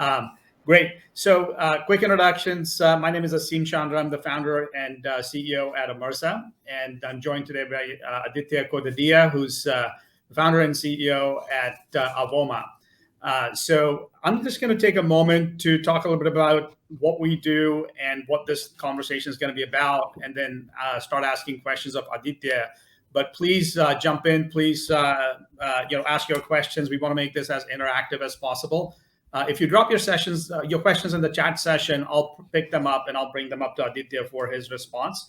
Um, Great. So, quick introductions. My name is Aseem Chandra. I'm the founder and CEO at Immersa, and I'm joined today by Aditya who's the founder and CEO at Avoma. So, I'm just going to take a moment to talk a little bit about what we do and what this conversation is going to be about, and then start asking questions of Aditya. But please jump in. Please, ask your questions. We want to make this as interactive as possible. If you drop your questions in the chat session, I'll pick them up and I'll bring them up to Aditya for his response.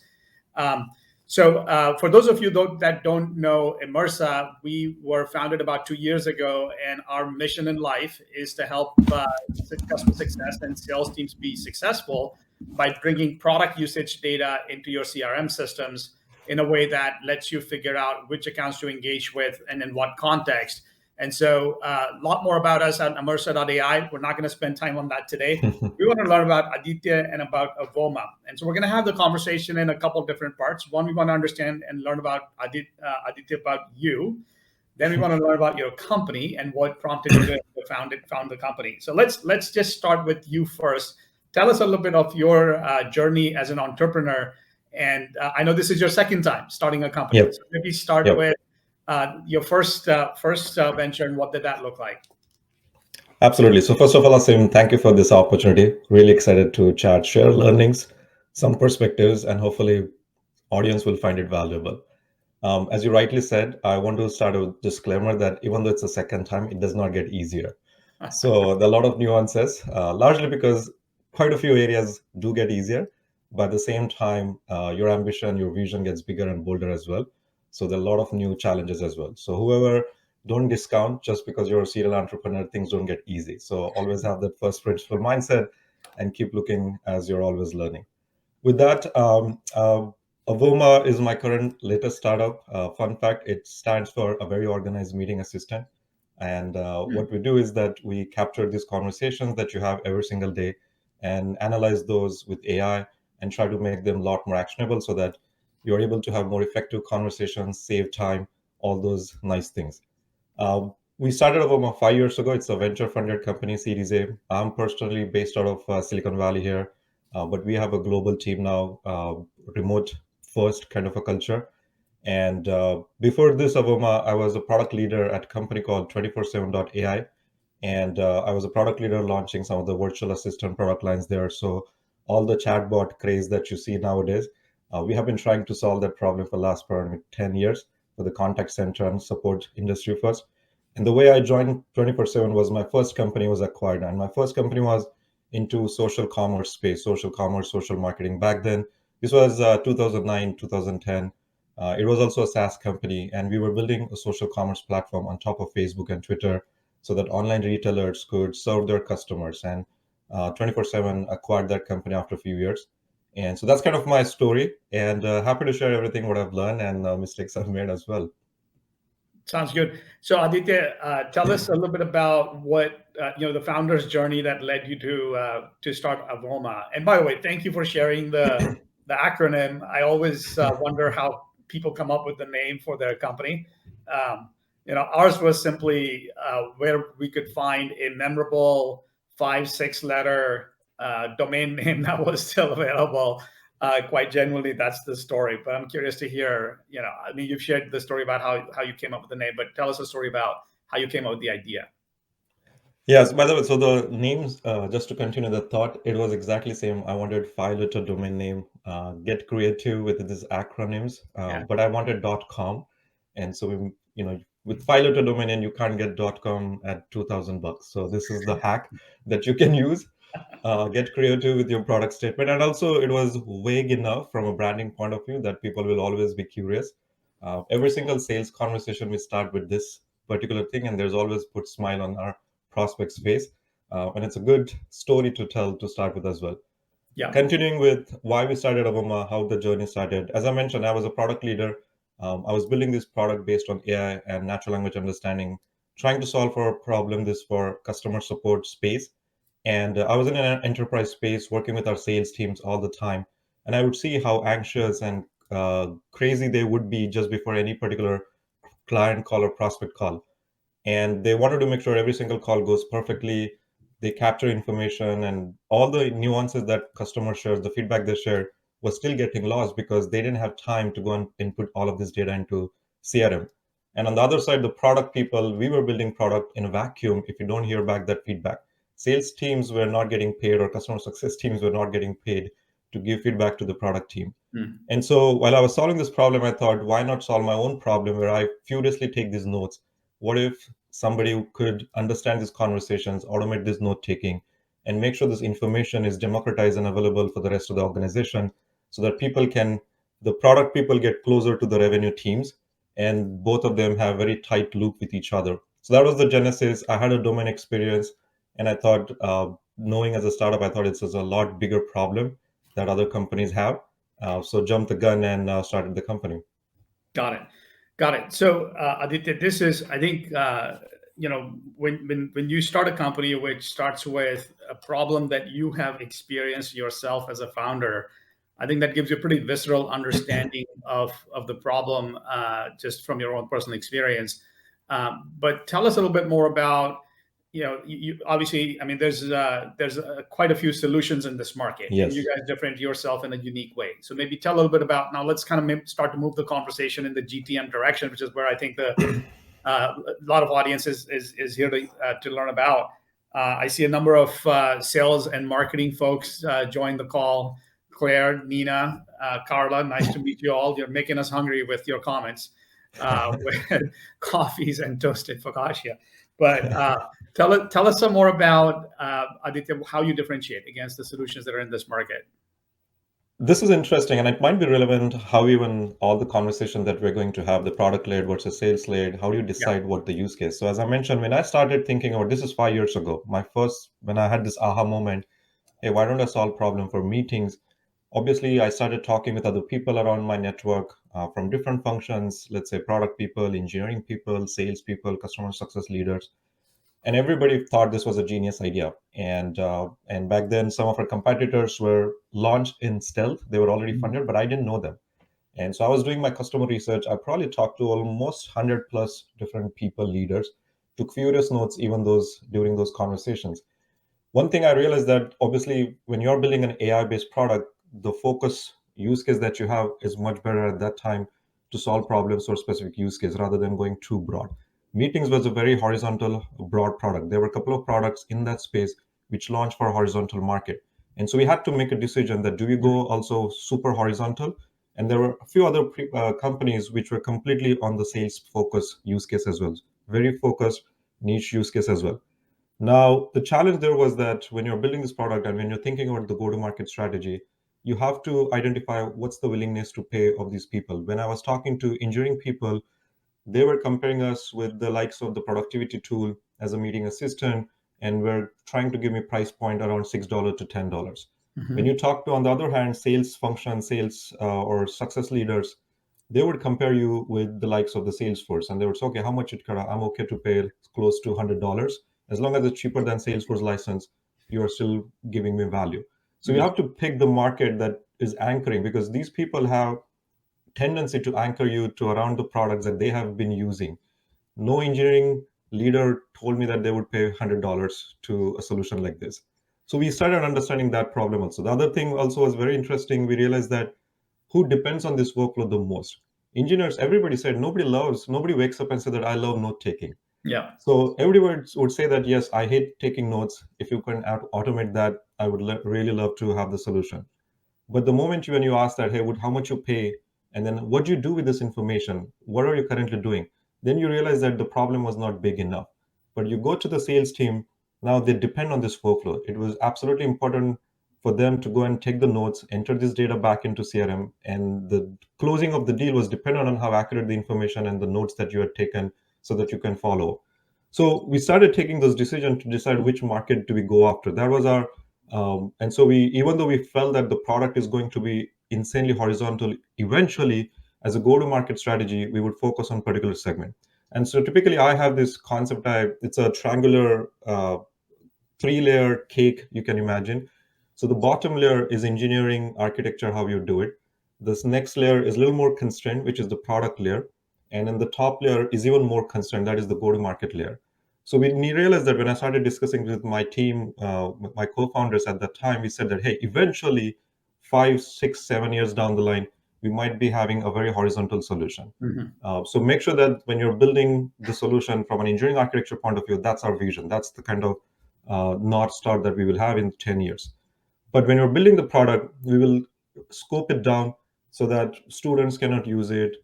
For those of you that don't know Immersa, we were founded about 2 years ago, and our mission in life is to help customer success and sales teams be successful by bringing product usage data into your CRM systems in a way that lets you figure out which accounts to engage with and in what context. And so a lot more about us at Immersa.ai. We're not going to spend time on that today. We want to learn about Aditya and about Avoma. And so we're going to have the conversation in a couple of different parts. One, we want to understand and learn about Aditya, about you. Then we want to learn about your company and what prompted you to found the company. So let's just start with you first. Tell us a little bit of your journey as an entrepreneur. And I know this is your second time starting a company. Yep. So maybe start with your first venture, and what did that look like? Absolutely. So first of all, Aseem, thank you for this opportunity. Really excited to chat, share learnings, some perspectives, and hopefully audience will find it valuable. As you rightly said, I want to start with a disclaimer that even though it's the second time, it does not get easier. So there are a lot of nuances, largely because quite a few areas do get easier, but at the same time, your ambition, your vision gets bigger and bolder as well. So there are a lot of new challenges as well. So whoever, don't discount just because you're a serial entrepreneur, things don't get easy. So always have that first principle mindset and keep looking as you're always learning. With that, Avoma is my current latest startup. Fun fact, it stands for a very organized meeting assistant. And what we do is that we capture these conversations that you have every single day and analyze those with AI and try to make them a lot more actionable so that you're able to have more effective conversations, save time, all those nice things. We started Avoma 5 years ago. It's a venture-funded company, Series A. I'm personally based out of Silicon Valley here, but we have a global team now, remote first kind of a culture. And before this Avoma, I was a product leader at a company called 247.ai. And I was a product leader launching some of the virtual assistant product lines there. So all the chatbot craze that you see nowadays, we have been trying to solve that problem for the last 10 years for the contact center and support industry first. And the way I joined 24/7 was my first company was acquired. And my first company was into social commerce space, social commerce, social marketing. Back then, this was 2009, 2010. It was also a SaaS company. And we were building a social commerce platform on top of Facebook and Twitter so that online retailers could serve their customers. And 24/7 acquired that company after a few years. And so that's kind of my story, and happy to share everything what I've learned and mistakes I've made as well. Sounds good. So Aditya, tell us a little bit about what the founder's journey that led you to start Avoma. And by the way, thank you for sharing the acronym. I always wonder how people come up with the name for their company. Ours was simply where we could find a memorable 5-6 letter domain name that was still available. Quite genuinely, that's the story. But I'm curious to hear, you've shared the story about how you came up with the name, but tell us a story about how you came up with the idea. Yes, by the way, so the names, just to continue the thought, it was exactly same. I wanted 5-letter domain name, get creative with these acronyms, but I wanted .com. And so with 5-letter domain name, you can't get .com at $2,000. So this is the hack that you can use. Get creative with your product statement. And also it was vague enough from a branding point of view that people will always be curious. Every single sales conversation, we start with this particular thing, and there's always put smile on our prospect's face. And it's a good story to tell to start with as well. Yeah. Continuing with why we started Avoma, how the journey started. As I mentioned, I was a product leader. I was building this product based on AI and natural language understanding, trying to solve for a problem this for customer support space. And I was in an enterprise space working with our sales teams all the time. And I would see how anxious and crazy they would be just before any particular client call or prospect call. And they wanted to make sure every single call goes perfectly they capture information, and all the nuances that customer shares, the feedback they share, was still getting lost because they didn't have time to go and input all of this data into CRM. And on the other side, the product people, we were building product in a vacuum if you don't hear back that feedback. Sales teams were not getting paid, or customer success teams were not getting paid to give feedback to the product team. And so while I was solving this problem, I thought, why not solve my own problem where I furiously take these notes? What if somebody could understand these conversations, automate this note taking, and make sure this information is democratized and available for the rest of the organization so that the product people get closer to the revenue teams, and both of them have very tight loop with each other. So that was the genesis. I had a domain experience, and I thought, knowing as a startup, I thought it's a lot bigger problem that other companies have. So jumped the gun and started the company. Got it. Got it. So, Aditya, this is, I think, when you start a company which starts with a problem that you have experienced yourself as a founder, I think that gives you a pretty visceral understanding of the problem just from your own personal experience. But tell us a little bit more about, you obviously, I mean, there's quite a few solutions in this market, Yes. and you guys differentiate yourself in a unique way. So maybe tell a little bit about, now let's kind of start to move the conversation in the GTM direction, which is where I think a lot of audience is here to learn about. I see a number of sales and marketing folks join the call. Claire, Nina, Carla, nice to meet you all. You're making us hungry with your comments, with coffees and toasted focaccia. But tell us some more about, Aditya, how you differentiate against the solutions that are in this market. This is interesting, and it might be relevant how even all the conversation that we're going to have, the product led versus sales led, how do you decide what the use case? So as I mentioned, when I started thinking about this is 5 years ago, when I had this aha moment, hey, why don't I solve problem for meetings? Obviously, I started talking with other people around my network from different functions, let's say product people, engineering people, sales people, customer success leaders. And everybody thought this was a genius idea. And back then, some of our competitors were launched in stealth. They were already funded, but I didn't know them. And so I was doing my customer research. I probably talked to almost 100 plus different people, leaders, took furious notes, even during those conversations. One thing I realized that obviously when you're building an AI-based product, the focus use case that you have is much better at that time to solve problems for specific use case rather than going too broad. Meetings was a very horizontal, broad product. There were a couple of products in that space which launched for a horizontal market. And so we had to make a decision that do we go also super horizontal? And there were a few other companies which were completely on the sales focus use case as well, very focused niche use case as well. Now, the challenge there was that when you're building this product and when you're thinking about the go-to-market strategy, you have to identify what's the willingness to pay of these people. When I was talking to engineering people, they were comparing us with the likes of the productivity tool as a meeting assistant, and were trying to give me price point around $6 to $10. When you talk to, on the other hand, sales function, sales or success leaders, they would compare you with the likes of the Salesforce, and they would say, okay, how much I'm okay to pay close to $100. As long as it's cheaper than Salesforce license, you are still giving me value. So you have to pick the market that is anchoring, because these people have tendency to anchor you to around the products that they have been using. No engineering leader told me that they would pay $100 to a solution like this. So we started understanding that problem also. The other thing also was very interesting. We realized that who depends on this workflow the most? Engineers, everybody said nobody wakes up and said that I love note taking. Yeah. So everybody would say that, yes, I hate taking notes. If you can automate that, I would really love to have the solution. But the moment when you ask that, hey, how much you pay, and then what do you do with this information? What are you currently doing? Then you realize that the problem was not big enough. But you go to the sales team, now they depend on this workflow. It was absolutely important for them to go and take the notes, enter this data back into CRM, and the closing of the deal was dependent on how accurate the information and the notes that you had taken so that you can follow. So we started taking those decisions to decide which market do we go after. That was our and so even though we felt that the product is going to be insanely horizontal, eventually, as a go-to-market strategy, we would focus on particular segment. And so typically, I have this concept. It's a triangular, three-layer cake you can imagine. So the bottom layer is engineering, architecture, how you do it. This next layer is a little more constrained, which is the product layer. And then the top layer is even more constrained, that is the go-to-market layer. So we realized that when I started discussing with my team, my co-founders at that time, we said that, hey, eventually 5, 6, 7 years down the line, we might be having a very horizontal solution. Mhm. So make sure that when you're building the solution from an engineering architecture point of view, that's our vision. That's the kind of North Star that we will have in 10 years. But when you're building the product, we will scope it down so that students cannot use it,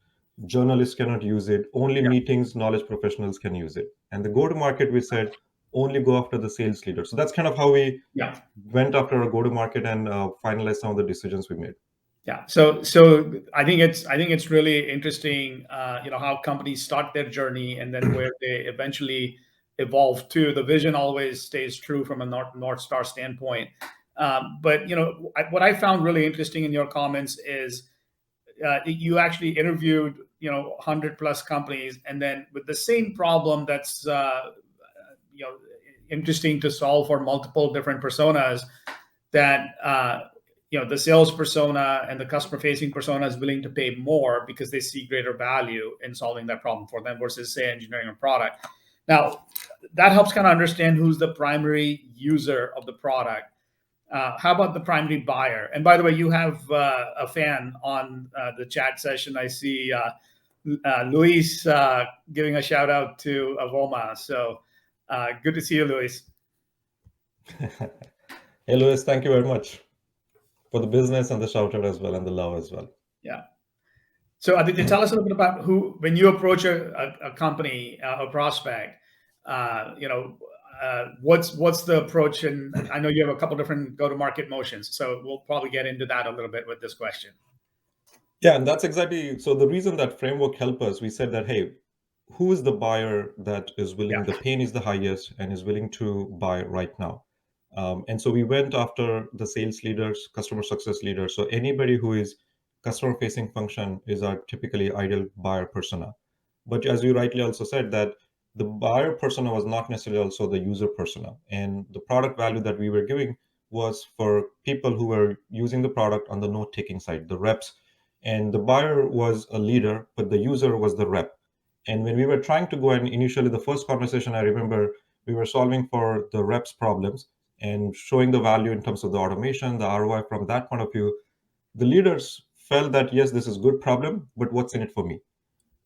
journalists cannot use it, only Yeah. meetings, knowledge professionals can use it. And the go to market, we said, only go after the sales leader. So that's kind of how we Yeah. went after our go to market and finalized some of the decisions we made. Yeah. So I think it's really interesting, how companies start their journey and then where they eventually evolve to. The vision always stays true from a North Star standpoint. But what I found really interesting in your comments is you actually interviewed 100 plus companies, and then with the same problem that's you know interesting to solve for multiple different personas, that the sales persona and the customer facing persona is willing to pay more because they see greater value in solving that problem for them versus, say, engineering a product. Now, that helps kind of understand who's the primary user of the product. How about the primary buyer? And by the way, you have a fan on the chat session. I see Luis giving a shout out to Avoma. So good to see you, Luis. Hey, Louis, thank you very much for the business and the shout out as well and the love as well. Yeah. So Aditya, tell us a little bit about when you approach a company, a prospect, what's the approach? And I know you have a couple different go-to-market motions, so we'll probably get into that a little bit with this question. Yeah, and that's exactly so the reason that framework helped us. We said that, hey, who is the buyer that is willing, Yeah. the pain is the highest and is willing to buy right now? And so we went after the sales leaders, customer success leaders. So anybody who is customer facing function is our typically ideal buyer persona. But as you rightly also said, that the buyer persona was not necessarily also the user persona. And the product value that we were giving was for people who were using the product on the note taking side, the reps. And the buyer was a leader, but the user was the rep. And when we were trying to go, and initially the first conversation, I remember we were solving for the reps problems and showing the value in terms of the automation, the ROI from that point of view. The leaders felt that, yes, this is good problem, but what's in it for me?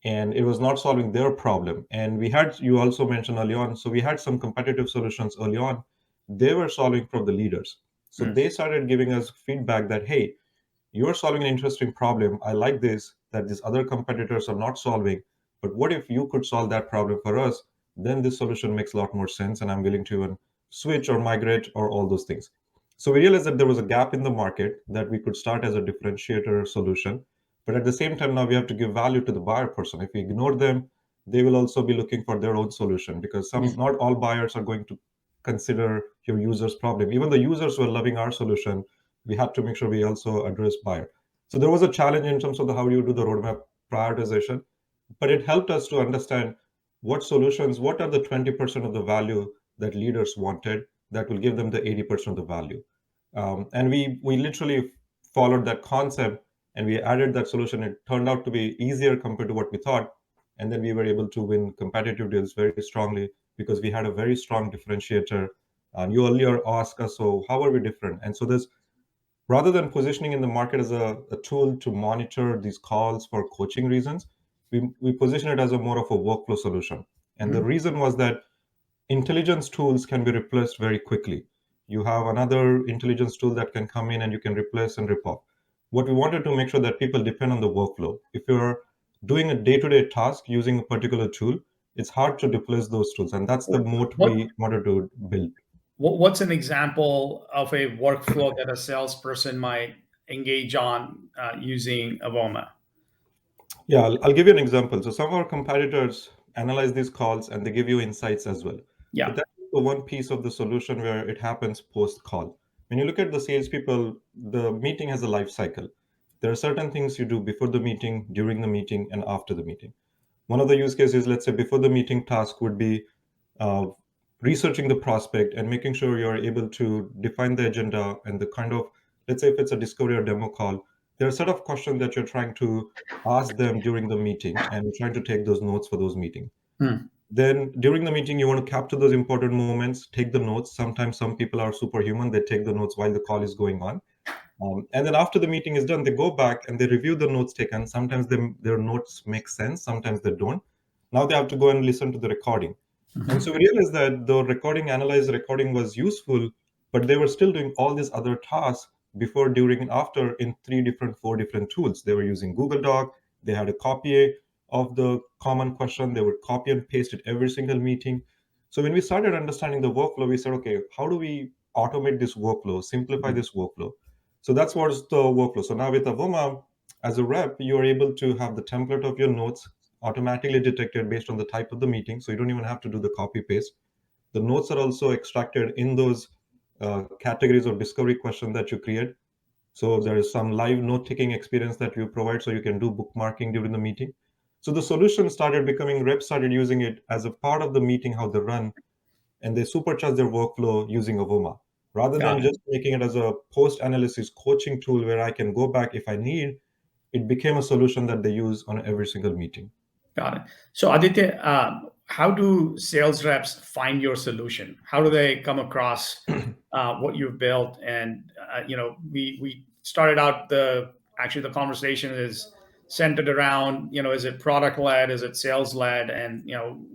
And it was not solving their problem. And we had, you also mentioned early on, so we had some competitive solutions early on. They were solving for the leaders. So they started giving us feedback that, hey, you're solving an interesting problem. I like this, that these other competitors are not solving. But what if you could solve that problem for us? Then this solution makes a lot more sense. And I'm willing to even switch or migrate or all those things. So we realized that there was a gap in the market that we could start as a differentiator solution. But at the same time, now we have to give value to the buyer person. If we ignore them, they will also be looking for their own solution because not all buyers are going to consider your user's problem. Even the users were loving our solution, we had to make sure we also address buyer. So there was a challenge in terms of how you do the roadmap prioritization, but it helped us to understand what solutions, what are the 20% of the value that leaders wanted that will give them the 80% of the value. And we literally followed that concept and we added that solution. It turned out to be easier compared to what we thought. And then we were able to win competitive deals very strongly because we had a very strong differentiator. And you earlier asked us, so how are we different? And so there's, rather than positioning in the market as a tool to monitor these calls for coaching reasons, we position it as a more of a workflow solution. And the reason was that intelligence tools can be replaced very quickly. You have another intelligence tool that can come in and you can replace and rip off. What we wanted to make sure that people depend on the workflow. If you're doing a day-to-day task using a particular tool, it's hard to replace those tools. And that's the moat What we wanted to build. what's an example of a workflow that a salesperson might engage on using Avoma? Yeah, I'll give you an example. So some of our competitors analyze these calls and they give you insights as well. Yeah. But that's the one piece of the solution where it happens post call. When you look at the salespeople, the meeting has a life cycle. There are certain things you do before the meeting, during the meeting, and after the meeting. One of the use cases, let's say before the meeting task would be uh, researching the prospect and making sure you're able to define the agenda and the kind of, let's say if it's a discovery or demo call, there are a set of questions that you're trying to ask them during the meeting and trying to take those notes for those meetings. Then during the meeting, you want to capture those important moments, take the notes. Sometimes some people are superhuman, they take the notes while the call is going on. And then after the meeting is done, they go back and they review the notes taken. Sometimes their notes make sense, sometimes they don't. Now they have to go and listen to the recording. And so we realized that the analyzed recording was useful, but they were still doing all these other tasks before, during, and after in four different tools. They were using Google Doc. They had a copy of the common question. They would copy and paste it every single meeting. So when we started understanding the workflow, we said, okay, how do we automate this workflow, simplify this workflow? So that's what's the workflow. So now with Avoma, as a rep, you're able to have the template of your notes automatically detected based on the type of the meeting. So you don't even have to do the copy paste. The notes are also extracted in those categories of discovery question that you create. So there is some live note taking experience that you provide, so you can do bookmarking during the meeting. So the solution started becoming, reps started using it as a part of the meeting, how they run, and they supercharge their workflow using Avoma. Rather than Got it. just making it as a post-analysis coaching tool where I can go back if I need, it became a solution that they use on every single meeting. Got it. So Aditya, how do sales reps find your solution? How do they come across what you've built? And we started out the conversation is centered around, is it product led, is it sales led, and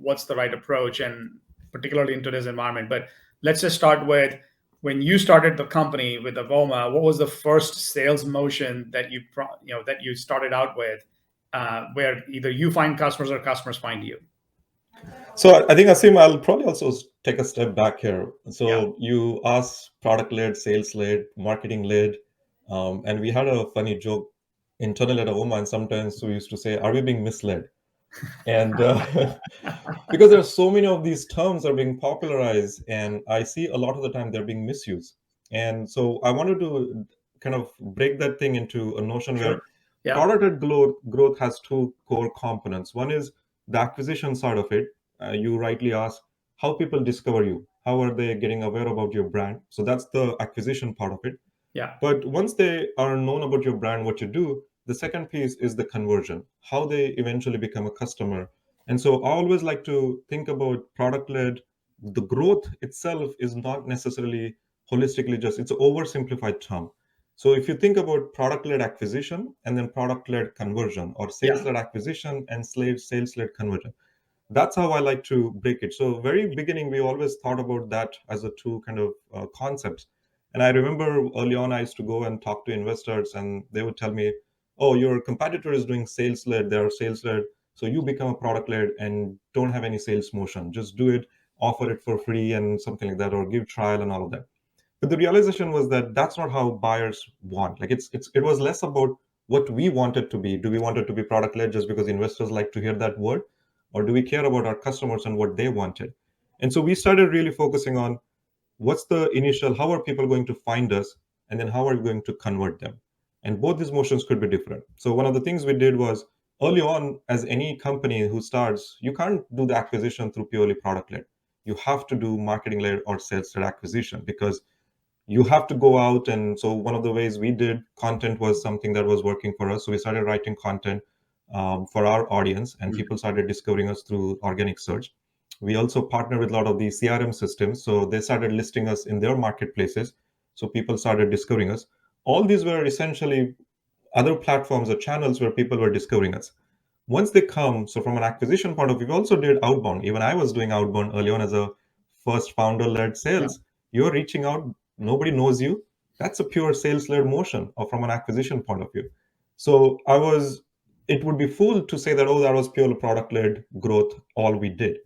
what's the right approach, and particularly in today's environment. But let's just start with when you started the company with Avoma. What was the first sales motion that that you started out with? Where either you find customers or customers find you. So I think, Aseem, I'll probably also take a step back here. Yeah. So you asked product led, sales led, marketing led, and we had a funny joke internally at Avoma, and sometimes we used to say, "Are we being misled?" And because there are so many of these terms are being popularized, and I see a lot of the time they're being misused. And so I wanted to kind of break that thing into a notion where Sure. Yeah. product-led growth has two core components. One is the acquisition side of it. You rightly asked how people discover you. How are they getting aware about your brand? So that's the acquisition part of it. Yeah. But once they are known about your brand, what you do, the second piece is the conversion, how they eventually become a customer. And so I always like to think about product led. The growth itself is not necessarily holistically just, it's an oversimplified term. So if you think about product led acquisition and then product led conversion, or sales Yeah. led acquisition and sales led conversion, that's how I like to break it. So very beginning, we always thought about that as a two kind of concepts. And I remember early on, I used to go and talk to investors, and they would tell me, "Oh, your competitor is doing sales led. They are sales led. So you become a product led and don't have any sales motion. Just do it, offer it for free, and something like that, or give trial and all of that." But the realization was that that's not how buyers want. Like it was less about what we want it to be. Do we want it to be product led just because investors like to hear that word, or do we care about our customers and what they wanted? And so we started really focusing on what's the initial, how are people going to find us, and then how are we going to convert them? And both these motions could be different. So one of the things we did was, early on, as any company who starts, you can't do the acquisition through purely product led. You have to do marketing led or sales led acquisition, because you have to go out. And so one of the ways we did content was something that was working for us. So we started writing content for our audience, and people started discovering us through organic search. We also partner with a lot of the CRM systems, so they started listing us in their marketplaces, so people started discovering us. All these were essentially other platforms or channels where people were discovering us. Once they come, so from an acquisition point of view, we also did outbound. Even I was doing outbound early on as a first founder led Yeah. sales. You're reaching out, nobody knows you. That's a pure sales led motion, or from an acquisition point of view. So it would be fool to say that, oh, that was pure product led growth, all we did.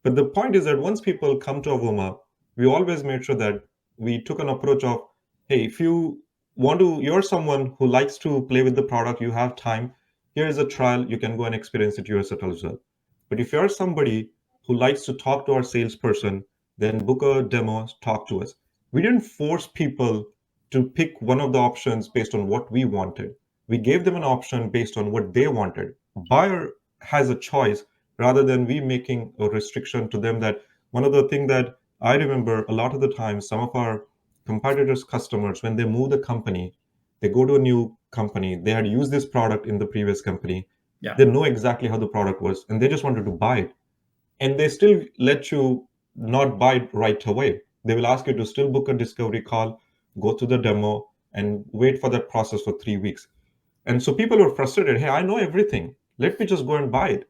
But the point is that once people come to Avoma, we always made sure that we took an approach of, hey, if you want to, you're someone who likes to play with the product, you have time, here is a trial, you can go and experience it yourself as well. But if you're somebody who likes to talk to our salesperson, then book a demo, talk to us. We didn't force people to pick one of the options based on what we wanted. We gave them an option based on what they wanted. Buyer has a choice, rather than we making a restriction to them. That one of the things that I remember a lot of the time, some of our competitors' customers, when they move the company, they go to a new company, they had used this product in the previous company, Yeah. they know exactly how the product was, and they just wanted to buy it. and they still let you not buy it right away. They will ask you to still book a discovery call, go to the demo, and wait for that process for 3 weeks. And so people were frustrated. Hey, I know everything. Let me just go and buy it.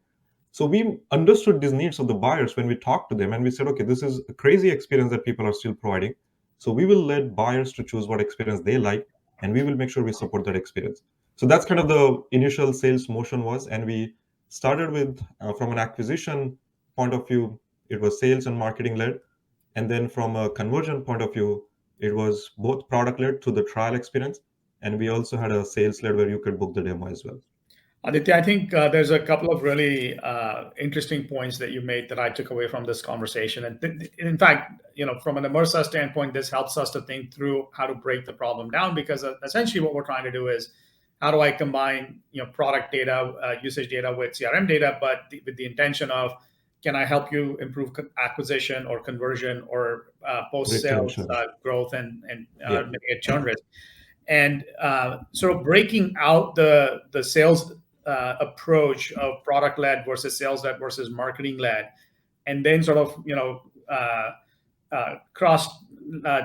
So we understood these needs of the buyers when we talked to them, and we said, okay, this is a crazy experience that people are still providing. So we will let buyers to choose what experience they like, and we will make sure we support that experience. So that's kind of the initial sales motion was, and we started with from an acquisition point of view, it was sales and marketing led, and then from a conversion point of view, it was both product led through the trial experience, and we also had a sales led where you could book the demo as well. Aditya, I think there's a couple of really interesting points that you made that I took away from this conversation. And in fact, from an Immersa standpoint, this helps us to think through how to break the problem down, because essentially what we're trying to do is how do I combine product data, usage data with CRM data, but with the intention of, can I help you improve acquisition or conversion or post sales Retention. growth and Yeah. mitigate churn risk, and sort of breaking out the sales approach of product led versus sales led versus marketing led, and then sort of cross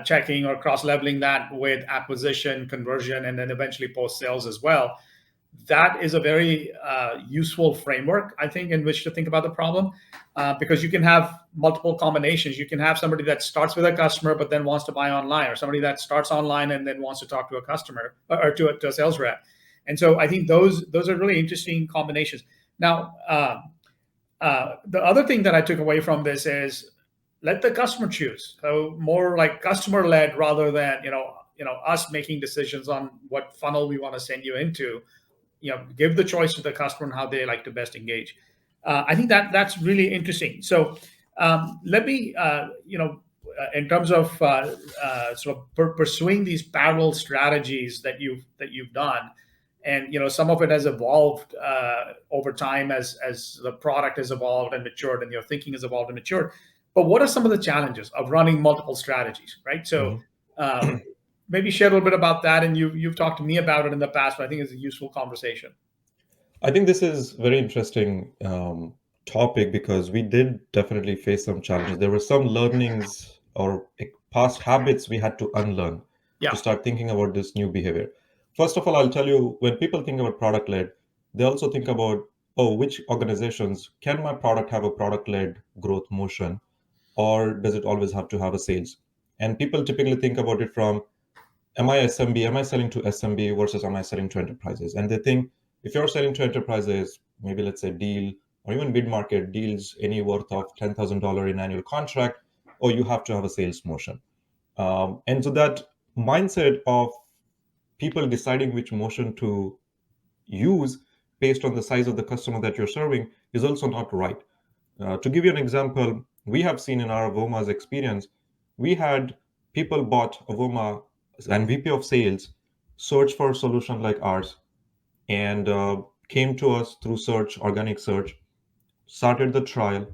checking or cross leveling that with acquisition, conversion, and then eventually post sales as well. That is a very useful framework, I think, in which to think about the problem, because you can have multiple combinations. You can have somebody that starts with a customer but then wants to buy online, or somebody that starts online and then wants to talk to a customer or to a sales rep. And so I think those are really interesting combinations. Now, the other thing that I took away from this is let the customer choose. So more like customer led rather than us making decisions on what funnel we want to send you into. Give the choice to the customer and how they like to best engage. I think that's really interesting. So let me, in terms of sort of pursuing these parallel strategies that you've done, and some of it has evolved over time as the product has evolved and matured, and your thinking has evolved and matured. But what are some of the challenges of running multiple strategies, right? So maybe share a little bit about that. And you've talked to me about it in the past, but I think it's a useful conversation. I think this is very interesting topic because we did definitely face some challenges. There were some learnings or past habits we had to unlearn to Yeah. start thinking about this new behavior. First of all, I'll tell you, when people think about product led, they also think about, oh, which organizations can my product have a product led growth motion, or does it always have to have a sales? And people typically think about it from, am I SMB? Am I selling to SMB versus am I selling to enterprises? And they think if you're selling to enterprises, maybe let's say deal or even mid-market deals any worth of $10,000 in annual contract, or you have to have a sales motion. And so that mindset of people deciding which motion to use based on the size of the customer that you're serving is also not right. To give you an example, we have seen in our Avoma's experience, we had people bought Avoma and VP of sales search for a solution like ours and came to us through search, organic search, started the trial,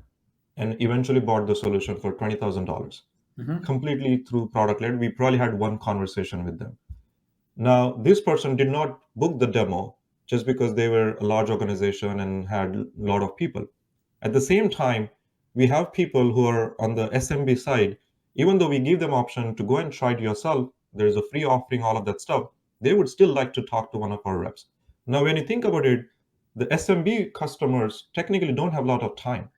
and eventually bought the solution for $20,000 completely through product led. We probably had one conversation with them. Now, this person did not book the demo just because they were a large organization and had a lot of people. At the same time, we have people who are on the SMB side. Even though we give them option to go and try it yourself, there's a free offering, all of that stuff, they would still like to talk to one of our reps. Now, when you think about it, the SMB customers technically don't have a lot of time.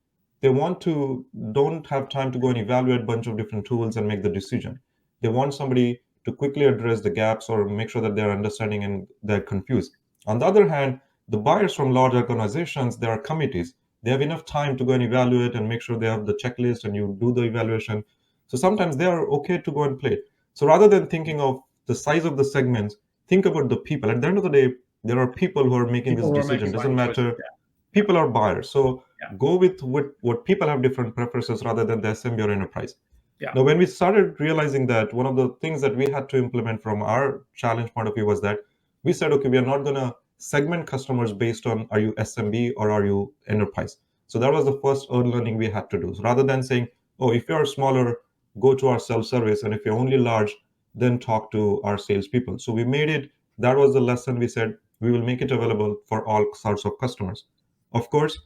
They don't have time to go and evaluate a bunch of different tools and make the decision. They want somebody to quickly address the gaps or make sure that they're understanding and they're confused. On the other hand, the buyers from large organizations, there are committees. They have enough time to go and evaluate and make sure they have the checklist and you do the evaluation. So sometimes they are okay to go and play. So rather than thinking of the size of the segments, think about the people. At the end of the day, there are people who are making People this who are decision. making Doesn't buying choices. matter. Yeah. People are buyers. So Yeah. go with what people have different preferences rather than the SMB or enterprise. Yeah. Now, when we started realizing that, one of the things that we had to implement from our challenge point of view was that we said, okay, we are not going to segment customers based on are you SMB or are you enterprise. So that was the first learning we had to do. So rather than saying, oh, if you're smaller, go to our self-service, and if you're only large, then talk to our salespeople. So we made it, that was the lesson. We said, we will make it available for all sorts of customers. Of course,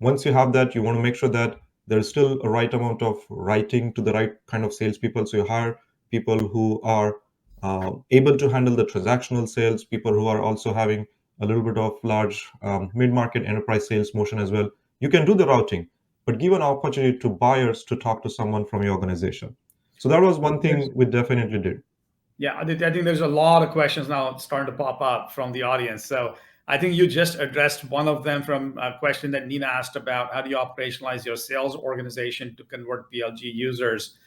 once you have that, you want to make sure that There's still a right amount of writing to the right kind of salespeople. So you hire people who are able to handle the transactional sales, people who are also having a little bit of large mid-market enterprise sales motion as well. You can do the routing, but give an opportunity to buyers to talk to someone from your organization. So that was one thing we definitely did. Yeah, I think there's a lot of questions now starting to pop up from the audience. So I think you just addressed one of them from a question that Nina asked about how do you operationalize your sales organization to convert PLG users?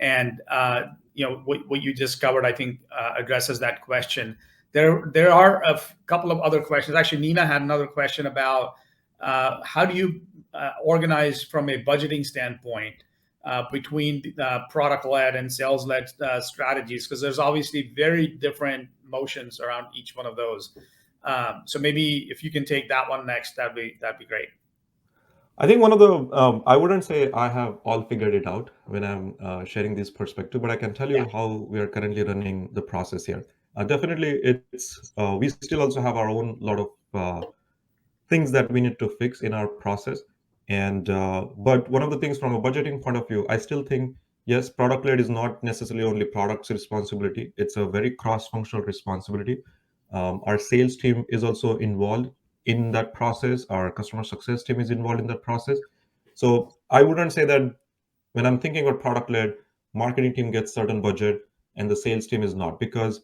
And what you just covered, I think, addresses that question. There are a couple of other questions. Actually, Nina had another question about how do you organize from a budgeting standpoint between product-led and sales-led strategies, because there's obviously very different motions around each one of those. So maybe if you can take that one next, that'd be great. I think one of the, I wouldn't say I have all figured it out when I'm sharing this perspective, but I can tell Yeah. you how we are currently running the process here. Definitely, we still also have our own lot of things that we need to fix in our process. And but one of the things from a budgeting point of view, I still think yes, product led is not necessarily only product's responsibility. It's a very cross-functional responsibility. Our sales team is also involved in that process. Our customer success team is involved in that process. So I wouldn't say that when I'm thinking about product led, marketing team gets certain budget and the sales team is not, because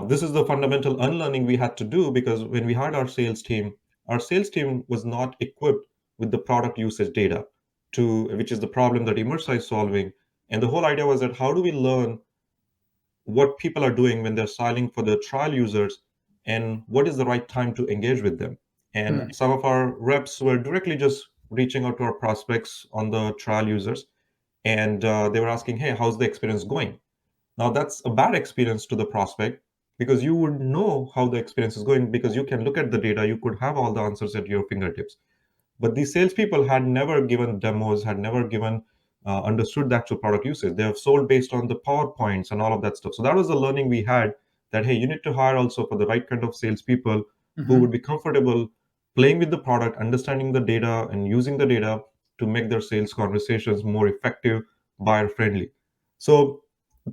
this is the fundamental unlearning we had to do, because when we hired our sales team was not equipped with the product usage data, which is the problem that Immersa is solving. And the whole idea was that how do we learn what people are doing when they're signing for the trial users, and what is the right time to engage with them. And some of our reps were directly just reaching out to our prospects on the trial users, and they were asking, hey, how's the experience going? Now, that's a bad experience to the prospect, because you would know how the experience is going because you can look at the data, you could have all the answers at your fingertips. But these salespeople had never given demos, had never given understood the actual product usage. They have sold based on the PowerPoints and all of that stuff. So that was the learning we had, that hey, you need to hire also for the right kind of salespeople who would be comfortable playing with the product, understanding the data, and using the data to make their sales conversations more effective, buyer friendly. So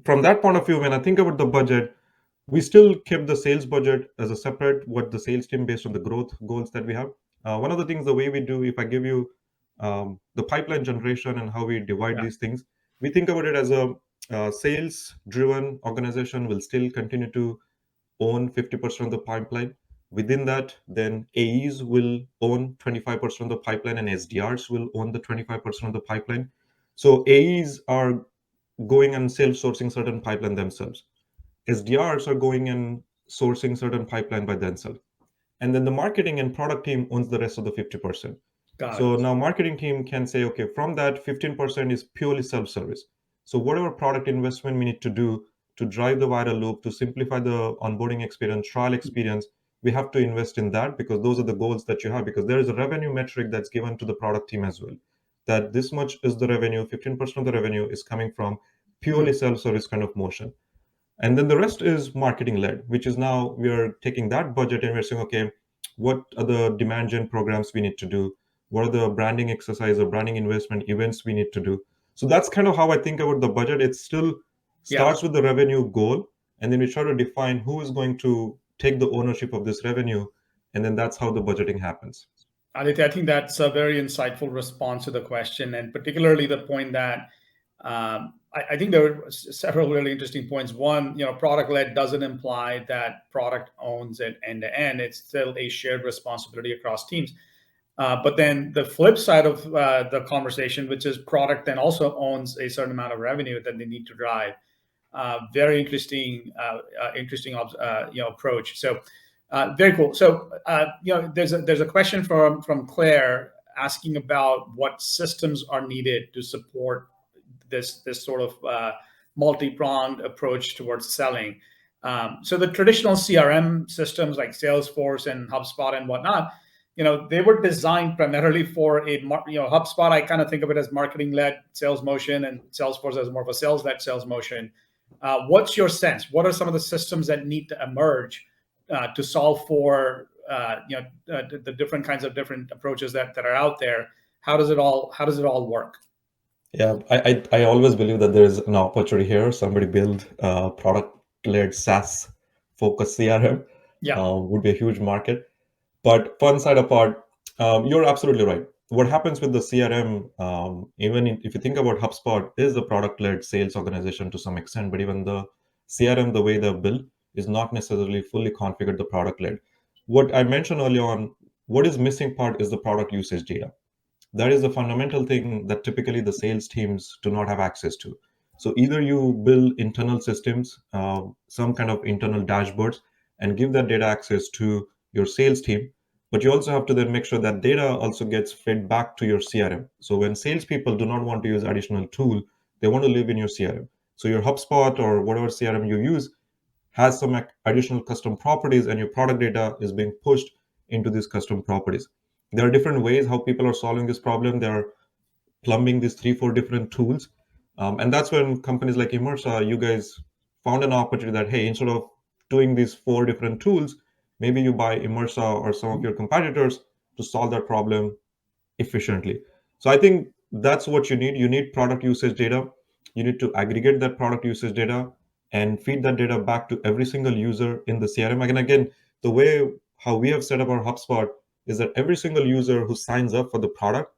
from that point of view, when I think about the budget, we still kept the sales budget as a separate, what the sales team based on the growth goals that we have. One of the things, the way we do, if I give you the pipeline generation and how we divide these things, we think about it as a sales driven organization will still continue to own 50% of the pipeline. Within that, then AEs will own 25% of the pipeline and SDRs will own the 25% of the pipeline. So AEs are going and self-sourcing certain pipeline themselves. SDRs are going and sourcing certain pipeline by themselves. And then the marketing and product team owns the rest of the 50%. Got So it. now marketing team can say, okay, from that 15% is purely self-service. So whatever product investment we need to do to drive the viral loop, to simplify the onboarding experience, trial experience, we have to invest in that, because those are the goals that you have, because there is a revenue metric that's given to the product team as well, that this much is the revenue, 15% of the revenue is coming from purely self-service kind of motion. And then the rest is marketing led, which is now we are taking that budget and we're saying, okay, what are the demand gen programs we need to do? What are the branding exercise or branding investment events we need to do? So that's kind of how I think about the budget. It still starts with the revenue goal, and then we try to define who is going to take the ownership of this revenue, and then that's how the budgeting happens. Aditya, I think that's a very insightful response to the question, and particularly the point that I think there are several really interesting points. One, product-led doesn't imply that product owns it end to end. It's still a shared responsibility across teams. But then the flip side of the conversation, which is product then also owns a certain amount of revenue that they need to drive. Very interesting approach. So very cool. So there's a question from Claire asking about what systems are needed to support this sort of multi-pronged approach towards selling. So the traditional CRM systems like Salesforce and HubSpot and whatnot, they were designed primarily for HubSpot. I kind of think of it as marketing-led sales motion, and Salesforce as more of a sales-led sales motion. What's your sense? What are some of the systems that need to emerge to solve for the different kinds of different approaches that are out there? How does it all work? Yeah, I always believe that there is an opportunity here. Somebody build a product-led SaaS focused CRM Yeah. would be a huge market. But fun side apart, you're absolutely right. What happens with the CRM, if you think about HubSpot, is a product-led sales organization to some extent, but even the CRM, the way they're built, is not necessarily fully configured the product-led. What I mentioned earlier on, what is missing part is the product usage data. That is the fundamental thing that typically the sales teams do not have access to. So either you build internal systems, some kind of internal dashboards, and give that data access to your sales team, but you also have to then make sure that data also gets fed back to your CRM. So when salespeople do not want to use additional tool, they want to live in your CRM. So your HubSpot or whatever CRM you use has some additional custom properties, and your product data is being pushed into these custom properties. There are different ways how people are solving this problem. They're plumbing these 3 4 different tools, and that's when companies like Immersa, you guys found an opportunity that, hey, instead of doing these 4 different tools, maybe you buy Immersa or some of your competitors to solve that problem efficiently. So I think that's what you need. You need product usage data. You need to aggregate that product usage data and feed that data back to every single user in the CRM. Again, the way how we have set up our HubSpot is that every single user who signs up for the product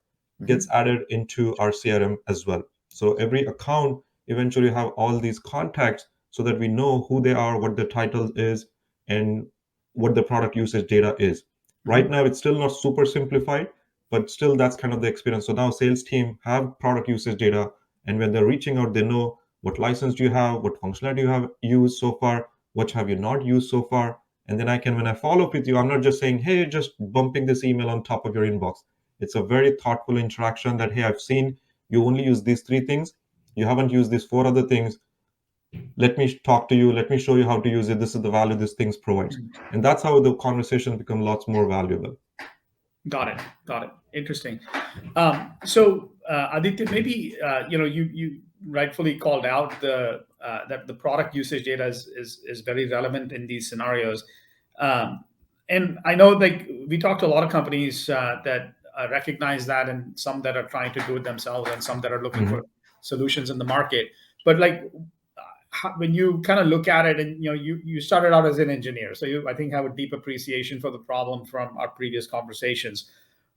gets added into our CRM as well. So every account eventually have all these contacts so that we know who they are, what their title is, and what the product usage data is. Right now, it's still not super simplified, but still that's kind of the experience. So now sales team have product usage data, and when they're reaching out, they know what license do you have, what functionality you have used so far, what have you not used so far. And then I can, when I follow up with you, I'm not just saying, hey, just bumping this email on top of your inbox. It's a very thoughtful interaction that, hey, I've seen you only use these 3 things, you haven't used these 4 other things. Let me talk to you, let me show you how to use it, this is the value this things provides. And that's how the conversation become lots more valuable. Got it. Got it. Interesting. So Aditya, maybe you rightfully called out that the product usage data is very relevant in these scenarios, and I know like we talked to a lot of companies that recognize that, and some that are trying to do it themselves, and some that are looking for solutions in the market. But like when you kind of look at it, and you started out as an engineer, so you I think have a deep appreciation for the problem from our previous conversations.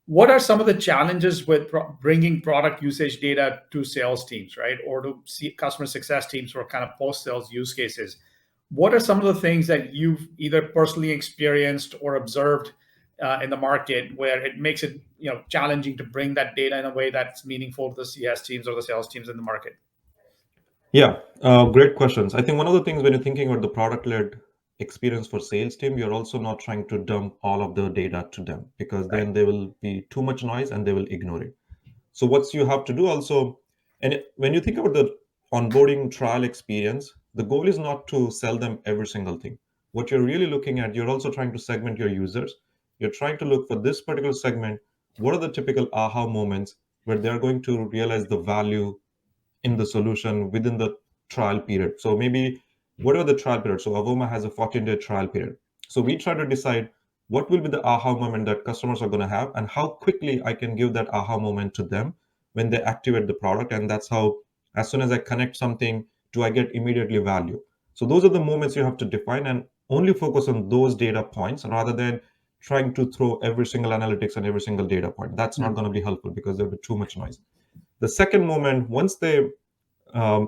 What are some of the challenges with bringing product usage data to sales teams, right, or to customer success teams for kind of post sales use cases? What are some of the things that you've either personally experienced or observed in the market where it makes it challenging to bring that data in a way that's meaningful to the CS teams or the sales teams in the market? Yeah, great questions. I think one of the things when you're thinking about the product-led experience for sales team, you're also not trying to dump all of the data to them, because Right. then there will be too much noise and they will ignore it. So what you have to do also, when you think about the onboarding trial experience, the goal is not to sell them every single thing. What you're really looking at, you're also trying to segment your users. You're trying to look for this particular segment. What are the typical aha moments where they're going to realize the value in the solution within the trial period? So maybe whatever the trial period, so Avoma has a 14-day trial period. So we try to decide what will be the aha moment that customers are going to have, and how quickly I can give that aha moment to them when they activate the product. And that's how, as soon as I connect something, do I get immediately value. So those are the moments you have to define, and only focus on those data points rather than trying to throw every single analytics and every single data point. That's not going to be helpful because there'll be too much noise. The second moment, once they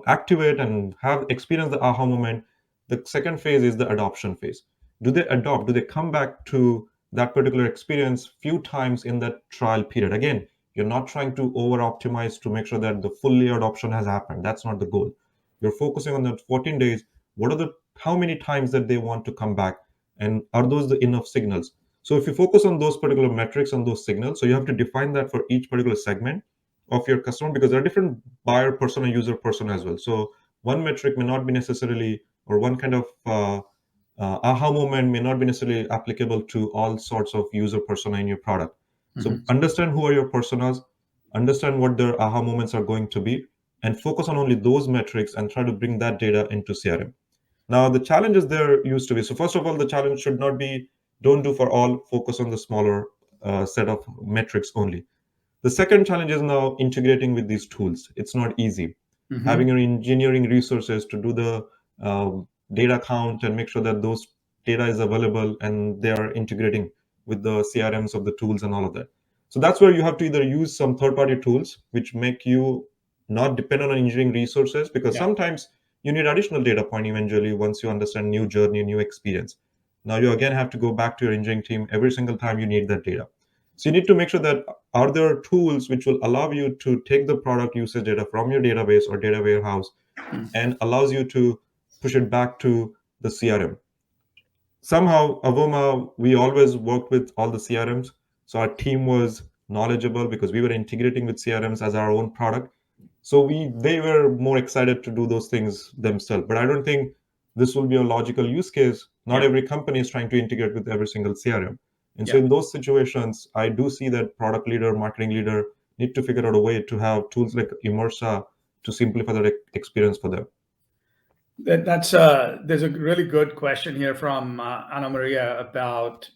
activate and have experienced the aha moment, the second phase is the adoption phase. Do they adopt? Do they come back to that particular experience few times in that trial period? Again, you're not trying to over optimize to make sure that the fully adoption has happened. That's not the goal. You're focusing on that 14 days. What are the how many times that they want to come back, and are those the enough signals? So if you focus on those particular metrics, on those signals, so you have to define that for each particular segment of your customer, because there are different buyer persona, user persona as well. So one metric may not be necessarily, or one kind of aha moment may not be necessarily applicable to all sorts of user persona in your product. So understand who are your personas, understand what their aha moments are going to be, and focus on only those metrics and try to bring that data into CRM. Now the challenges there used to be, so first of all, the challenge should not be don't do for all, focus on the smaller set of metrics only. The second challenge is now integrating with these tools. It's not easy. Having your engineering resources to do the data count and make sure that those data is available and they are integrating with the CRMs of the tools and all of that. So that's where you have to either use some third-party tools which make you not dependent on engineering resources, because sometimes you need additional data point eventually once you understand new journey, new experience. Now you again have to go back to your engineering team every single time you need that data. So you need to make sure that are there tools which will allow you to take the product usage data from your database or data warehouse and allows you to push it back to the CRM. Somehow, Avoma, we always worked with all the CRMs. So our team was knowledgeable because we were integrating with CRMs as our own product. So they were more excited to do those things themselves. But I don't think this will be a logical use case. Not every company is trying to integrate with every single CRM. And so in those situations, I do see that product leader, marketing leader need to figure out a way to have tools like Immersa to simplify that experience for them. There's a really good question here from Anna Maria about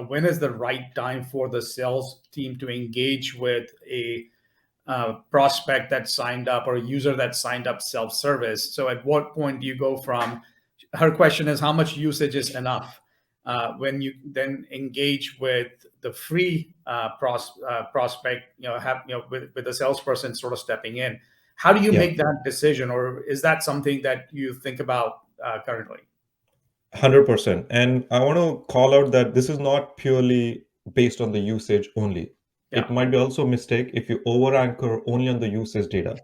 when is the right time for the sales team to engage with a prospect that signed up or a user that signed up self-service. So at what point do you go from, her question is how much usage is enough when you then engage with the free prospect, with the salesperson sort of stepping in. How do you make that decision, or is that something that you think about currently? 100%. And I want to call out that this is not purely based on the usage only. It might be also a mistake if you over anchor only on the usage data.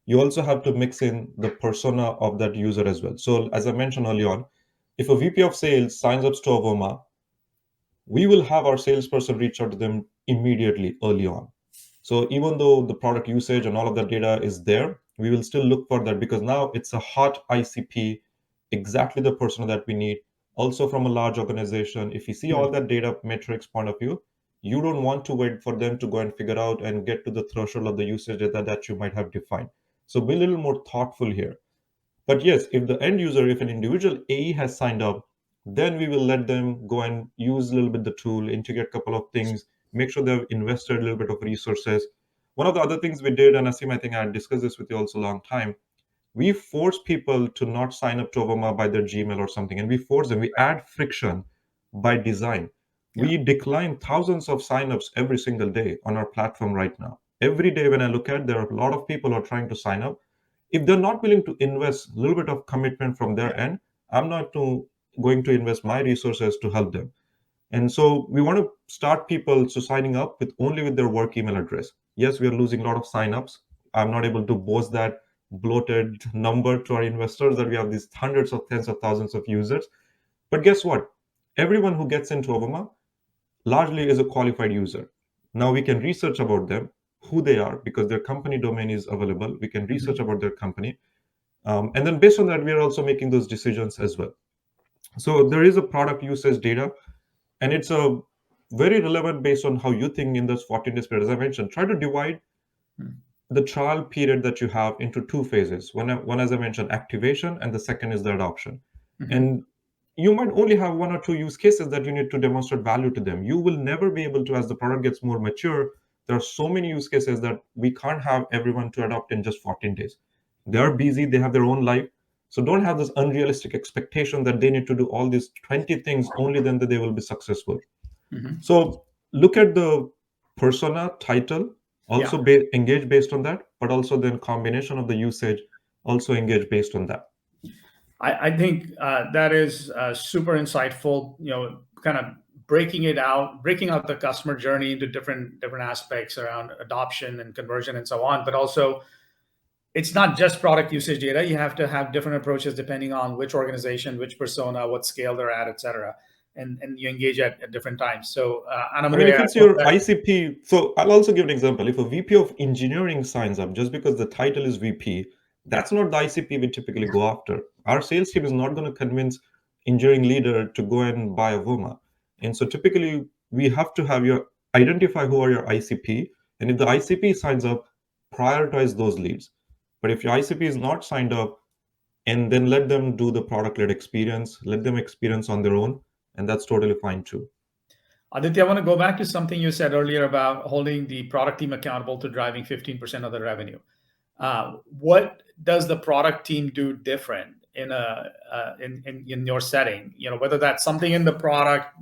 You also have to mix in the persona of that user as well. So as I mentioned early on, if a VP of sales signs up to Avoma, we will have our salesperson reach out to them immediately early on. So even though the product usage and all of that data is there, we will still look for that because now it's a hot ICP, exactly the persona that we need. Also from a large organization, if you see all that data metrics point of view, you don't want to wait for them to go and figure out and get to the threshold of the usage data that you might have defined. So be a little more thoughtful here. But yes, if the end user, if an individual AE has signed up, then we will let them go and use a little bit the tool, integrate a couple of things, make sure they've invested a little bit of resources. One of the other things we did, and Aseem, I think I discussed this with you also a long time, we force people to not sign up to Avoma by their Gmail or something, and we force them, we add friction by design. We decline thousands of signups every single day on our platform right now. Every day when I look at, there are a lot of people who are trying to sign up. If they're not willing to invest a little bit of commitment from their end, I'm not going to invest my resources to help them. And so we want to start people to signing up with only with their work email address. Yes, we are losing a lot of signups. I'm not able to boast that bloated number to our investors that we have these hundreds of tens of thousands of users. But guess what? Everyone who gets into Avoma largely is a qualified user. Now we can research about them, who they are, because their company domain is available. We can research about their company. And then based on that, we are also making those decisions as well. So there is a product usage data, and it's a very relevant based on how you think in those 14 days period. As I mentioned, try to divide the trial period that you have into two phases. One, as I mentioned, activation, and the second is the adoption. And you might only have one or two use cases that you need to demonstrate value to them. You will never be able to, as the product gets more mature, there are so many use cases that we can't have everyone to adopt in just 14 days. They are busy, they have their own life. So don't have this unrealistic expectation that they need to do all these 20 things only then that they will be successful. So look at the persona title, also engage based on that, but also then combination of the usage, also engage based on that. I think that is super insightful. Kind of breaking out the customer journey into different aspects around adoption and conversion and so on. But also, it's not just product usage data. You have to have different approaches depending on which organization, which persona, what scale they're at, et cetera. And you engage at different times. So Anna Maria, if it's your ICP, so I'll also give an example. If a VP of engineering signs up, just because the title is VP, that's not the ICP we typically go after. Our sales team is not going to convince engineering leader to go and buy Avoma. And so typically we have to have your identify who are your ICP. And if the ICP signs up, prioritize those leads. But if your ICP is not signed up, and then let them do the product-led experience, let them experience on their own, and that's totally fine too. Aditya, I want to go back to something you said earlier about holding the product team accountable to driving 15% of the revenue. What does the product team do different in your setting? Whether that's something in the product,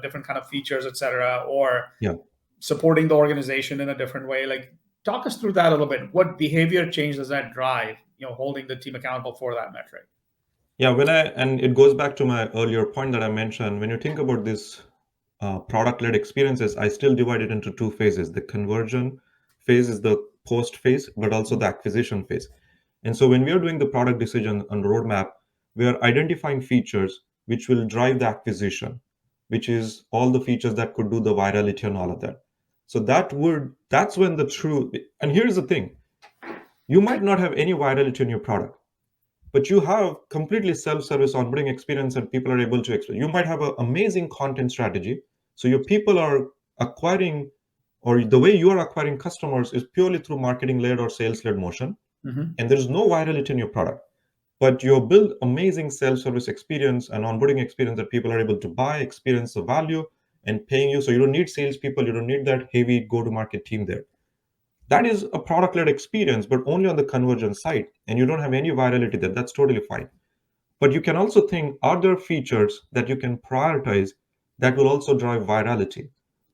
different kind of features, et cetera, or Yeah. supporting the organization in a different way. Like, talk us through that a little bit. What behavior change does that drive? Holding the team accountable for that metric. Yeah, and it goes back to my earlier point that I mentioned. When you think about this product-led experiences, I still divide it into two phases. The conversion phase is the post phase, but also the acquisition phase. And so when we are doing the product decision on roadmap, we are identifying features which will drive the acquisition, which is all the features that could do the virality and all of that. So that's when the true, and here's the thing, you might not have any virality in your product, but you have completely self-service onboarding experience and people are able to explain. You might have an amazing content strategy. So your people are acquiring, or the way you are acquiring customers is purely through marketing-led or sales-led motion. Mm-hmm. And there's no virality in your product. But you build amazing self-service experience and onboarding experience that people are able to buy, experience the value, and paying you. So you don't need salespeople, you don't need that heavy go-to-market team there. That is a product-led experience, but only on the conversion side, and you don't have any virality there. That's totally fine. But you can also think, are there features that you can prioritize that will also drive virality?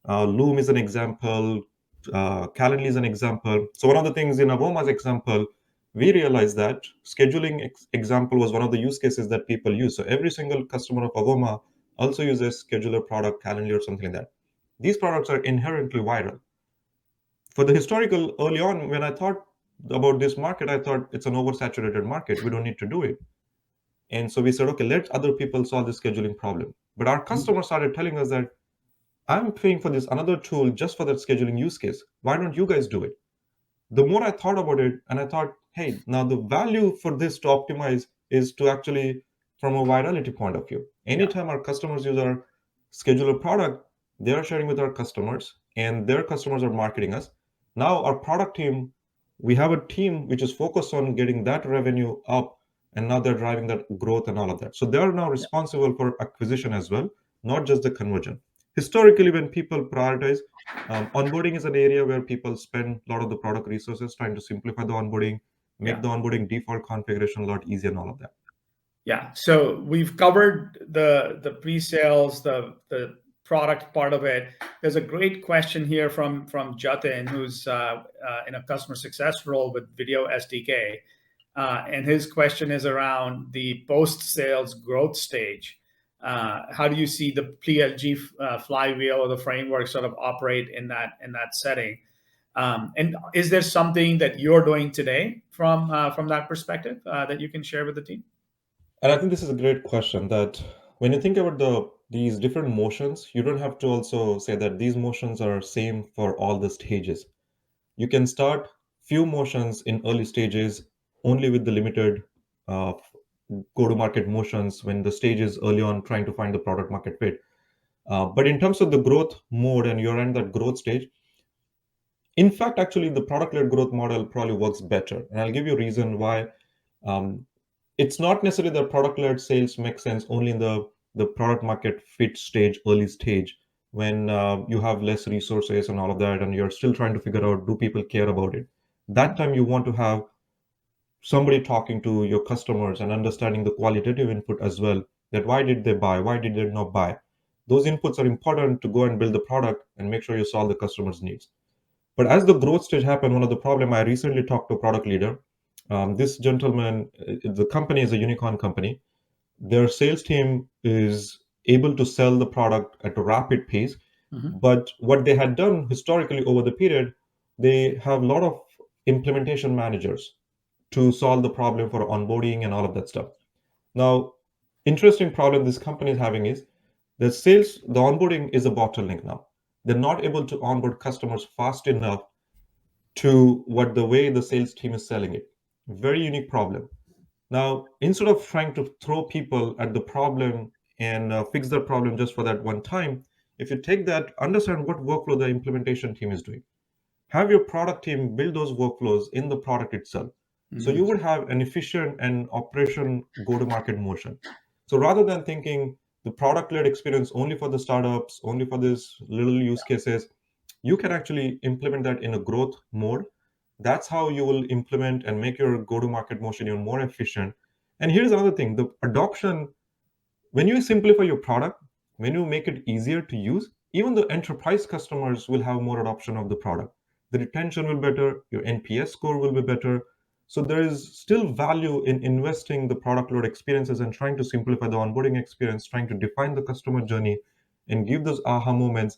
Loom is an example. Calendly is an example. So one of the things in Avoma's example, we realized that scheduling example was one of the use cases that people use. So every single customer of Avoma also uses scheduler product, Calendly, or something like that. These products are inherently viral. For the historical, early on, when I thought about this market, I thought it's an oversaturated market. We don't need to do it. And so we said, okay, let other people solve the scheduling problem. But our customers started telling us that I'm paying for this another tool just for that scheduling use case. Why don't you guys do it? The more I thought about it, and I thought, hey, now the value for this to optimize is to actually, from a virality point of view, anytime our customers use our scheduler product, they are sharing with our customers and their customers are marketing us. Now our product team, we have a team which is focused on getting that revenue up, and now they're driving that growth and all of that. So they are now responsible for acquisition as well, not just the conversion. Historically, when people prioritize, onboarding is an area where people spend a lot of the product resources trying to simplify the onboarding, make the onboarding default configuration a lot easier and all of that. Yeah. So we've covered the pre-sales, the product part of it. There's a great question here from Jatin, who's in a customer success role with Video SDK. And his question is around the post-sales growth stage. How do you see the PLG flywheel or the framework sort of operate in that setting? And is there something that you're doing today from that perspective that you can share with the team? And I think this is a great question, that when you think about these different motions, you don't have to also say that these motions are same for all the stages. You can start few motions in early stages only with the limited uh, go-to-market motions when the stage is early on trying to find the product market fit. But in terms of the growth mode and you're in that growth stage, in fact, actually, the product-led growth model probably works better. And I'll give you a reason why. Um, it's not necessarily that product-led sales makes sense only in the product market fit stage, early stage, when you have less resources and all of that, and you're still trying to figure out, do people care about it? That time you want to have somebody talking to your customers and understanding the qualitative input as well, that why did they buy, why did they not buy? Those inputs are important to go and build the product and make sure you solve the customer's needs. But as the growth stage happened, one of the problem, I recently talked to a product leader. This gentleman, the company is a unicorn company. Their sales team is able to sell the product at a rapid pace. But what they had done historically over the period, they have a lot of implementation managers to solve the problem for onboarding and all of that stuff. Now, interesting problem this company is having is the onboarding is a bottleneck now. They're not able to onboard customers fast enough to what the way the sales team is selling it. Very unique problem. Now, instead of trying to throw people at the problem and fix the problem just for that one time, if you take that, understand what workflow the implementation team is doing. Have your product team build those workflows in the product itself. So you would have an efficient and operation go-to-market motion. So rather than thinking the product-led experience only for the startups, only for these little use cases, you can actually implement that in a growth mode. That's how you will implement and make your go-to-market motion even more efficient. And here's another thing, the adoption, when you simplify your product, when you make it easier to use, even the enterprise customers will have more adoption of the product. The retention will be better, your NPS score will be better. So there is still value in investing the product load experiences and trying to simplify the onboarding experience, trying to define the customer journey and give those aha moments,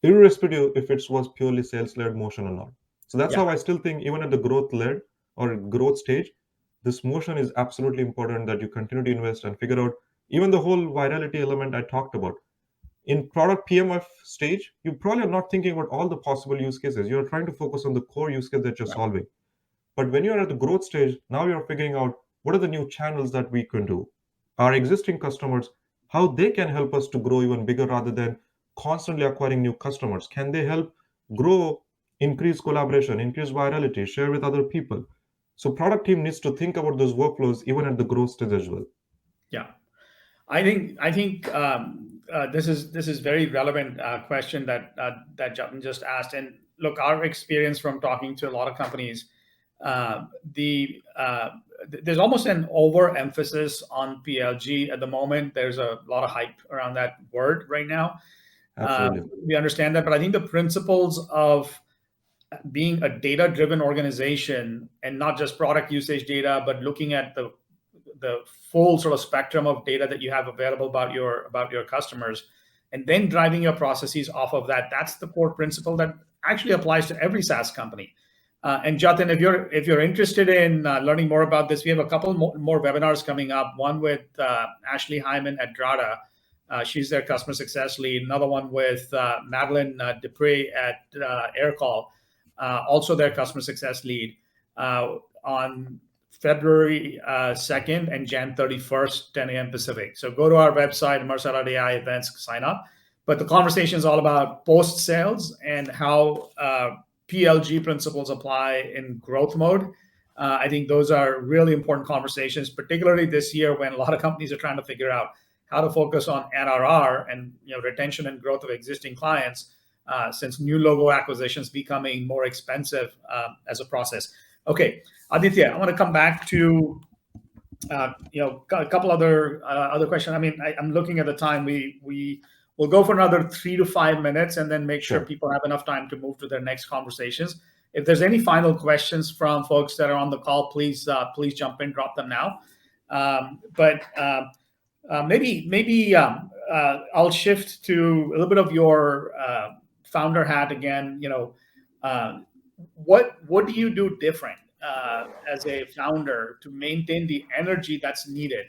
irrespective if it was purely sales-led motion or not. So that's Yeah. how I still think even at the growth-led or growth stage, this motion is absolutely important that you continue to invest and figure out even the whole virality element I talked about. In product PMF stage, you probably are not thinking about all the possible use cases. You're trying to focus on the core use case that you're Right. solving. But when you're at the growth stage, now you're figuring out what are the new channels that we can do. Our existing customers, how they can help us to grow even bigger rather than constantly acquiring new customers. Can they help grow, increase collaboration, increase virality, share with other people? So product team needs to think about those workflows even at the growth stage as well. Yeah. I think this is very relevant question that Jatin just asked. And look, our experience from talking to a lot of companies, the there's almost an overemphasis on PLG at the moment. There's a lot of hype around that word right now. Absolutely. We understand that, but I think the principles of being a data-driven organization and not just product usage data, but looking at the full sort of spectrum of data that you have available about your customers, and then driving your processes off of that. That's the core principle that actually applies to every SaaS company. And Jatin, if you're interested in learning more about this, we have a couple more webinars coming up. One with Ashley Hyman at Drata. She's their customer success lead. Another one with Madeline Dupree at Aircall, also their customer success lead, on February 2nd and Jan 31st, 10 a.m. Pacific. So go to our website, Marsa.ai events, sign up. But the conversation is all about post-sales and how PLG principles apply in growth mode. I think those are really important conversations, particularly this year when a lot of companies are trying to figure out how to focus on NRR and retention and growth of existing clients, since new logo acquisitions becoming more expensive as a process. Okay, Aditya, I want to come back to a couple other questions. I mean, I'm looking at the time. We'll go for another 3 to 5 minutes, and then make sure people have enough time to move to their next conversations. If there's any final questions from folks that are on the call, please jump in, drop them now. Maybe I'll shift to a little bit of your founder hat again. What do you do different as a founder to maintain the energy that's needed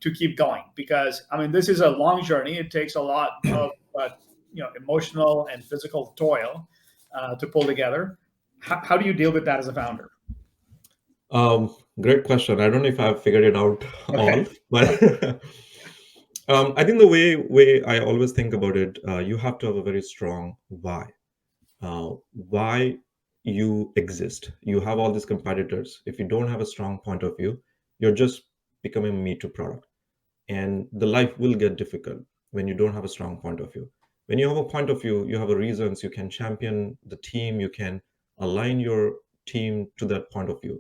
to keep going? Because I mean, this is a long journey. It takes a lot of emotional and physical toil to pull together. How do you deal with that as a founder? Great question. I don't know if I've figured it out Okay. all, but I think the way I always think about it, you have to have a very strong why. Why you exist. You have all these competitors. If you don't have a strong point of view, you're just becoming a me too product. And the life will get difficult when you don't have a strong point of view. When you have a point of view, you have a reasons, you can champion the team, you can align your team to that point of view.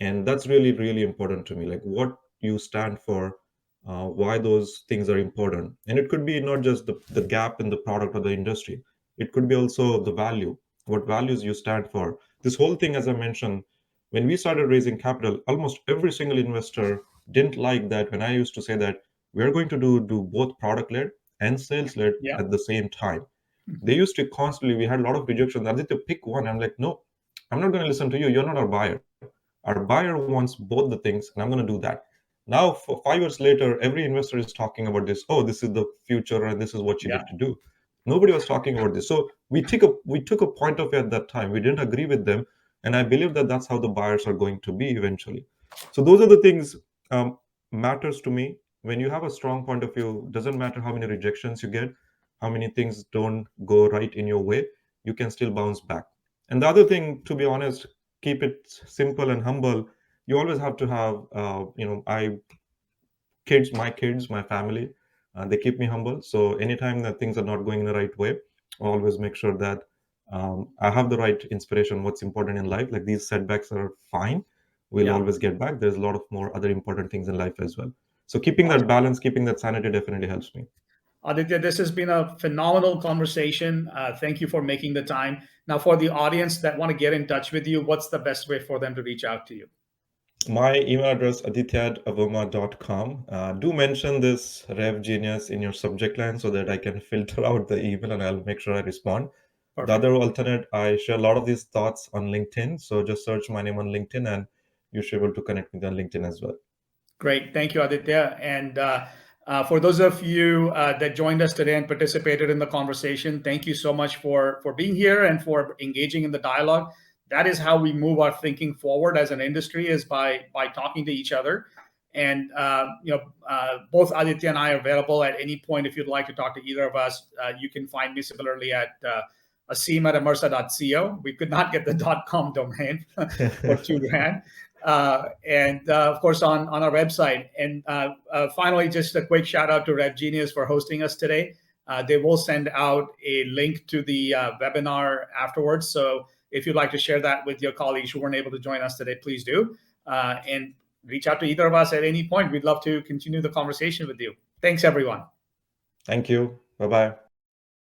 And that's really, really important to me, like what you stand for, why those things are important. And it could be not just the gap in the product or the industry, it could be also the value, what values you stand for. This whole thing, as I mentioned, when we started raising capital, almost every single investor didn't like that when I used to say that we're going to do both product led and sales led Yeah. at the same time. They used to constantly, we had a lot of rejections. Aditya, pick one. I'm like, no, I'm not going to listen to you. You're not our buyer. Our buyer wants both the things, and I'm going to do that. Now, for 5 years later, every investor is talking about this. Oh, this is the future, and this is what you Yeah. need to do. Nobody was talking about this. So we took a point of view at that time. We didn't agree with them, and I believe that that's how the buyers are going to be eventually. So those are the things matters to me. When you have a strong point of view, doesn't matter how many rejections you get, how many things don't go right in your way, you can still bounce back. And the other thing, to be honest, keep it simple and humble. You always have to have, my kids, my family. They keep me humble. So anytime that things are not going in the right way, I always make sure that I have the right inspiration, what's important in life. Like these setbacks are fine. We'll always get back. There's a lot of more other important things in life as well. So keeping that balance, keeping that sanity definitely helps me. Aditya, this has been a phenomenal conversation. Thank you for making the time. Now, for the audience that want to get in touch with you, what's the best way for them to reach out to you? My email address, aditya@avoma.com. Do mention this RevGenius in your subject line so that I can filter out the email and I'll make sure I respond. Perfect. The other alternate, I share a lot of these thoughts on LinkedIn. So just search my name on LinkedIn and you should be able to connect with me on LinkedIn as well. Great. Thank you, Aditya. And for those of you that joined us today and participated in the conversation, thank you so much for being here and for engaging in the dialogue. That is how we move our thinking forward as an industry, is by talking to each other. And both Aditya and I are available at any point. If you'd like to talk to either of us, you can find me similarly at aseem@amersa.co. We could not get the .com domain for $2,000. And of course on our website. And finally, just a quick shout out to RevGenius for hosting us today. They will send out a link to the webinar afterwards. So if you'd like to share that with your colleagues who weren't able to join us today, please do. And reach out to either of us at any point. We'd love to continue the conversation with you. Thanks, everyone. Thank you. Bye-bye.